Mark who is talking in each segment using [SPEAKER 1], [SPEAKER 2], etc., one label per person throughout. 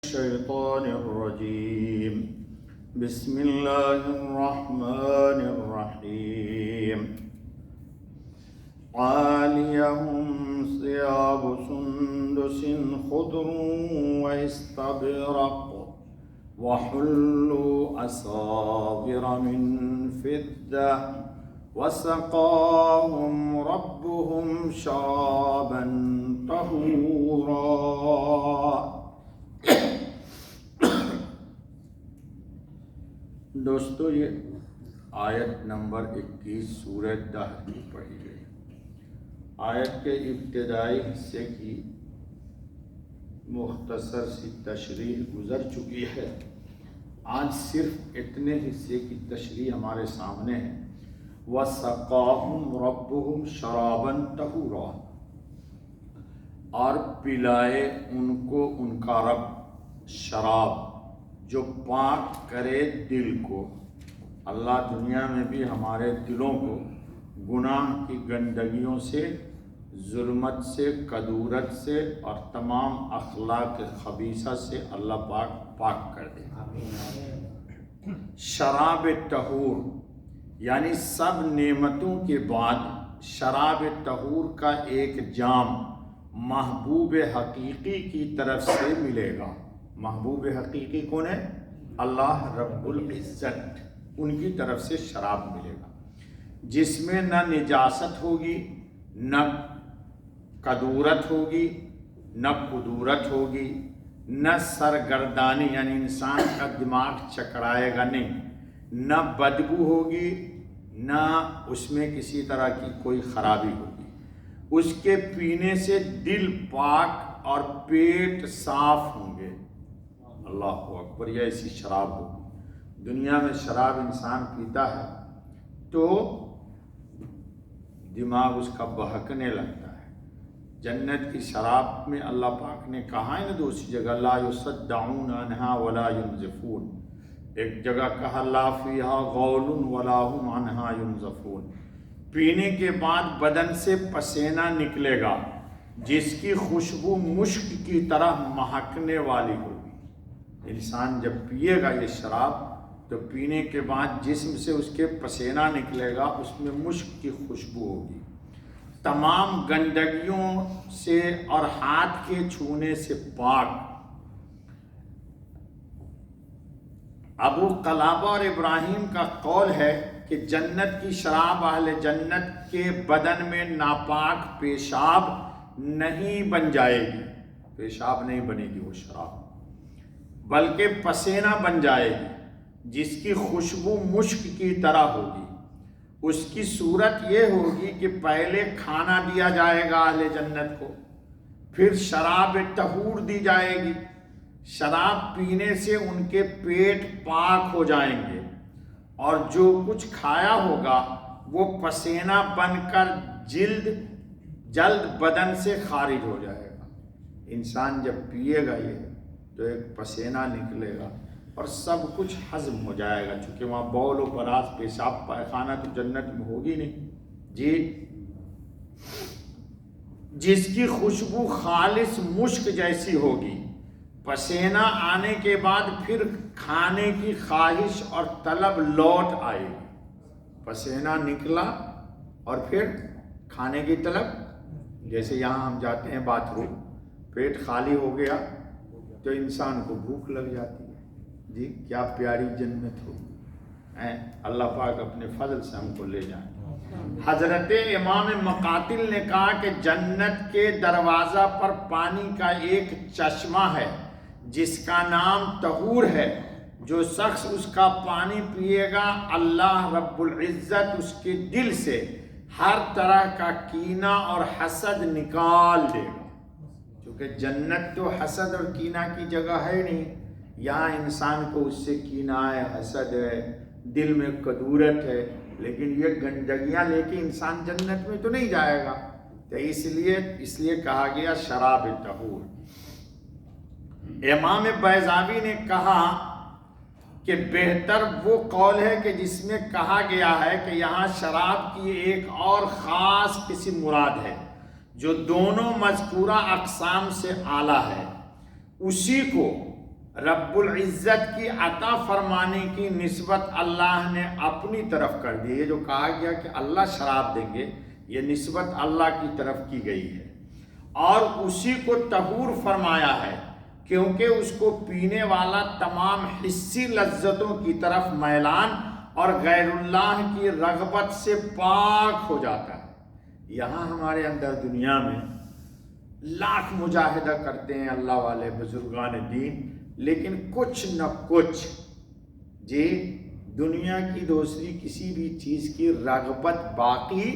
[SPEAKER 1] الشيطان الرجيم بسم الله الرحمن الرحيم عاليهم ثياب سندس خضر واستبرق وحلوا أساور من فضة وسقاهم ربهم شرابا طهورا۔ دوستو، یہ آیت نمبر 21 سورہ دہر کی پڑھی گئی۔ آیت کے ابتدائی حصے کی مختصر سی تشریح گزر چکی ہے۔ آج صرف اتنے حصے کی تشریح ہمارے سامنے ہے۔ وَسَقَاهُمْ رَبُّهُمْ شَرَابًا طَهُورًا، اور پلائے ان کو ان کا رب شراب جو پاک کرے دل کو۔ اللہ دنیا میں بھی ہمارے دلوں کو گناہ کی گندگیوں سے، ظلمت سے، کدورت سے اور تمام اخلاق خبیثہ سے اللہ پاک کر دے۔ شراب طہور یعنی سب نعمتوں کے بعد شراب طہور کا ایک جام محبوب حقیقی کی طرف سے ملے گا۔ محبوب حقیقی کون ہے؟ اللہ رب العزت، ان کی طرف سے شراب ملے گا جس میں نہ نجاست ہوگی، نہ کدورت ہوگی، نہ قدورت ہوگی، نہ سرگردانی یعنی انسان کا دماغ چکرائے گا نہیں، نہ بدبو ہوگی، نہ اس میں کسی طرح کی کوئی خرابی ہوگی۔ اس کے پینے سے دل پاک اور پیٹ صاف ہوں گے۔ اللہ اکبر، یہ ایسی شراب ہوگی۔ دنیا میں شراب انسان پیتا ہے تو دماغ اس کا بہکنے لگتا ہے۔ جنت کی شراب میں اللہ پاک نے کہا ہے نا دوسری جگہ لا یصدعون عنہا ولا ینزفون، ایک جگہ کہا لا فیہا غول ولا هم عنہا ینزفون، پینے کے بعد بدن سے پسینہ نکلے گا جس کی خوشبو مشک کی طرح مہکنے والی ہوگی۔ انسان جب پیے گا یہ شراب تو پینے کے بعد جسم سے اس کے پسینہ نکلے گا، اس میں مشک کی خوشبو ہوگی، تمام گندگیوں سے اور ہاتھ کے چھونے سے پاک۔ ابو قلابہ اور ابراہیم کا قول ہے کہ جنت کی شراب اہل جنت کے بدن میں ناپاک پیشاب نہیں بن جائے گی، پیشاب نہیں بنے گی وہ شراب، بلکہ پسینہ بن جائے گی جس کی خوشبو مشک کی طرح ہوگی۔ اس کی صورت یہ ہوگی کہ پہلے کھانا دیا جائے گا اہل جنت کو، پھر شراب طہور دی جائے گی۔ شراب پینے سے ان کے پیٹ پاک ہو جائیں گے اور جو کچھ کھایا ہوگا وہ پسینہ بن کر جلد بدن سے خارج ہو جائے گا۔ انسان جب پیے گا یہ تو ایک پسینہ نکلے گا اور سب کچھ ہضم ہو جائے گا، چونکہ وہاں بول و براز پیشاب پائخانہ تو جنت میں ہوگی نہیں جی، جس کی خوشبو خالص مشک جیسی ہوگی۔ پسینہ آنے کے بعد پھر کھانے کی خواہش اور طلب لوٹ آئے گی۔ پسینہ نکلا اور پھر کھانے کی طلب، جیسے یہاں ہم جاتے ہیں باتھ روم، پیٹ خالی ہو گیا تو انسان کو بھوک لگ جاتی ہے جی۔ کیا پیاری جنت ہو، اللہ پاک اپنے فضل سے ہم کو لے جائیں۔ حضرت امام مقاتل نے کہا کہ جنت کے دروازہ پر پانی کا ایک چشمہ ہے جس کا نام طہور ہے، جو شخص اس کا پانی پیے گا اللہ رب العزت اس کے دل سے ہر طرح کا کینہ اور حسد نکال دے گا، کیونکہ جنت تو حسد اور کینہ کی جگہ ہے نہیں۔ یہاں انسان کو اس سے کینہ ہے، حسد ہے، دل میں کدورت ہے، لیکن یہ گندگیاں لے کے انسان جنت میں تو نہیں جائے گا، تو اس لیے کہا گیا شراب طہور۔ امام بیضاوی نے کہا کہ بہتر وہ قول ہے کہ جس میں کہا گیا ہے کہ یہاں شراب کی ایک اور خاص قسم مراد ہے جو دونوں مذکورہ اقسام سے اعلیٰ ہے، اسی کو رب العزت کی عطا فرمانے کی نسبت اللہ نے اپنی طرف کر دی. یہ جو کہا گیا کہ اللہ شراب دیں گے، یہ نسبت اللہ کی طرف کی گئی ہے، اور اسی کو طہور فرمایا ہے کیونکہ اس کو پینے والا تمام حسی لذتوں کی طرف میلان اور غیر اللہ کی رغبت سے پاک ہو جاتا ہے. یہاں ہمارے اندر دنیا میں لاکھ مجاہدہ کرتے ہیں اللہ والے بزرگان دین، لیکن کچھ نہ کچھ دنیا کی دوسری کسی بھی چیز کی رغبت باقی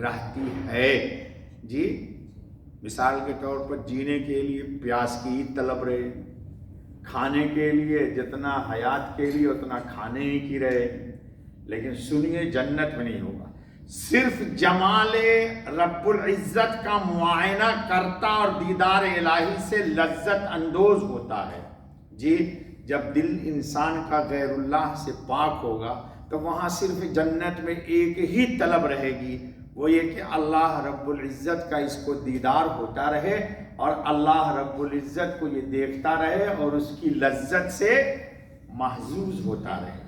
[SPEAKER 1] رہتی ہے. مثال کے طور پر جینے کے لیے پیاس کی طلب رہے، کھانے کے لیے جتنا حیات کے لیے اتنا کھانے ہی کی رہے. لیکن سنیے، جنت میں نہیں ہوگا. صرف جمال رب العزت کا معائنہ کرتا اور دیدار الہی سے لذت اندوز ہوتا ہے. جب دل انسان کا غیر اللہ سے پاک ہوگا تو وہاں صرف جنت میں ایک ہی طلب رہے گی، وہ یہ کہ اللہ رب العزت کا اس کو دیدار ہوتا رہے اور اللہ رب العزت کو یہ دیکھتا رہے اور اس کی لذت سے محظوظ ہوتا رہے.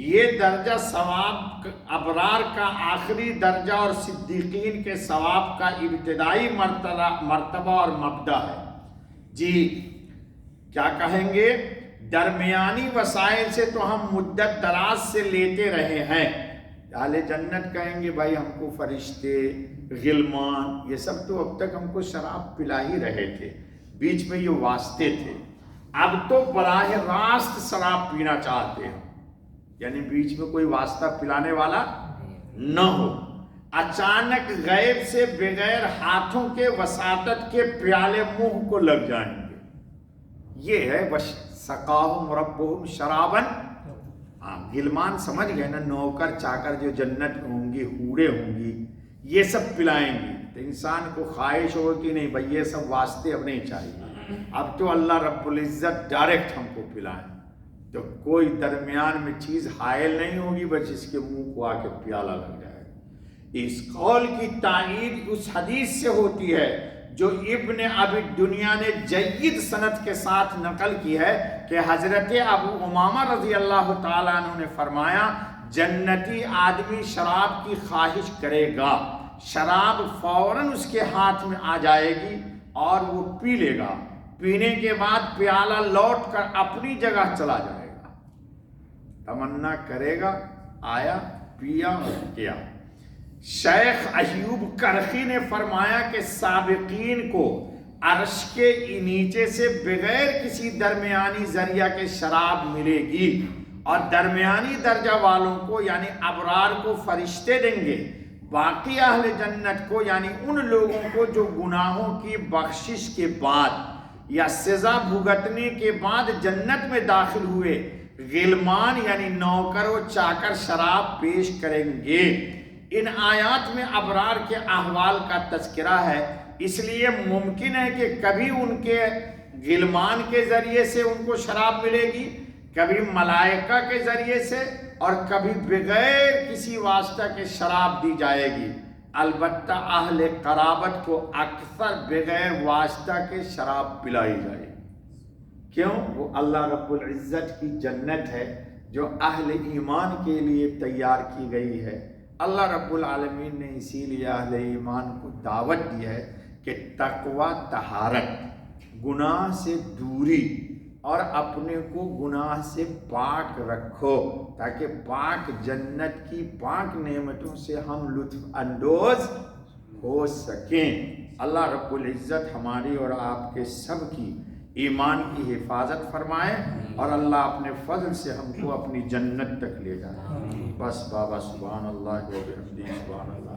[SPEAKER 1] یہ درجہ ثواب ابرار کا آخری درجہ اور صدیقین کے ثواب کا ابتدائی مرتبہ اور مبدا ہے. کیا کہیں گے؟ درمیانی وسائل سے تو ہم مدت دراز سے لیتے رہے ہیں. اہل جنت کہیں گے بھائی ہم کو فرشتے، غلمان، یہ سب تو اب تک ہم کو شراب پلا ہی رہے تھے، بیچ میں یہ واسطے تھے، اب تو براہ راست شراب پینا چاہتے ہیں. یعنی بیچ میں کوئی واسطہ پلانے والا نہ ہو. اچانک غیب سے بغیر ہاتھوں کے وساطت کے پیالے منہ کو لگ جائیں گے. یہ ہے سقاہم ربہم شرابن. غلمان سمجھ گئے نا، نوکر چاکر جو جنت میں ہوں گی، حوریں ہوں گی، یہ سب پلائیں گی. تو انسان کو خواہش ہو کہ نہیں بھائی یہ سب واسطے اب نہیں چاہیے، اب تو اللہ رب العزت ڈائریکٹ ہم کو پلائیں. تو کوئی درمیان میں چیز حائل نہیں ہوگی، بس اس کے منہ کو آ کے پیالہ لگ جائے گا. اس قول کی تائید اس حدیث سے ہوتی ہے جو ابن ابی دنیا نے جید سند کے ساتھ نقل کی ہے کہ حضرت ابو امامہ رضی اللہ تعالیٰ عنہ نے فرمایا جنتی آدمی شراب کی خواہش کرے گا، شراب فوراً اس کے ہاتھ میں آ جائے گی اور وہ پی لے گا. پینے کے بعد پیالہ لوٹ کر اپنی جگہ چلا جائے گا، تمنا کرے گا، آیا، پیا اور کیا. شیخ ایوب کرخی نے فرمایا کہ سابقین کو عرش کے نیچے سے بغیر کسی درمیانی ذریعہ کے شراب ملے گی، اور درمیانی درجہ والوں کو یعنی ابرار کو فرشتے دیں گے. باقی اہل جنت کو یعنی ان لوگوں کو جو گناہوں کی بخشش کے بعد یا سزا بھگتنے کے بعد جنت میں داخل ہوئے، غلمان یعنی نوکر و چاکر شراب پیش کریں گے. ان آیات میں ابرار کے احوال کا تذکرہ ہے، اس لیے ممکن ہے کہ کبھی ان کے غلمان کے ذریعے سے ان کو شراب ملے گی، کبھی ملائکہ کے ذریعے سے، اور کبھی بغیر کسی واسطہ کے شراب دی جائے گی. البتہ اہل قرابت کو اکثر بغیر واسطہ کے شراب پلائی جائے گی. کیوں؟ وہ اللہ رب العزت کی جنت ہے جو اہل ایمان کے لیے تیار کی گئی ہے. اللہ رب العالمین نے اسی لیے اہل ایمان کو دعوت دی ہے کہ تقوی، طہارت، گناہ سے دوری اور اپنے کو گناہ سے پاک رکھو تاکہ پاک جنت کی پاک نعمتوں سے ہم لطف اندوز ہو سکیں. اللہ رب العزت ہماری اور آپ کے سب کی ایمان کی حفاظت فرمائے اور اللہ اپنے فضل سے ہم کو اپنی جنت تک لے جائے. بس بابا سبحان اللہ و بحمدہ سبحان اللہ.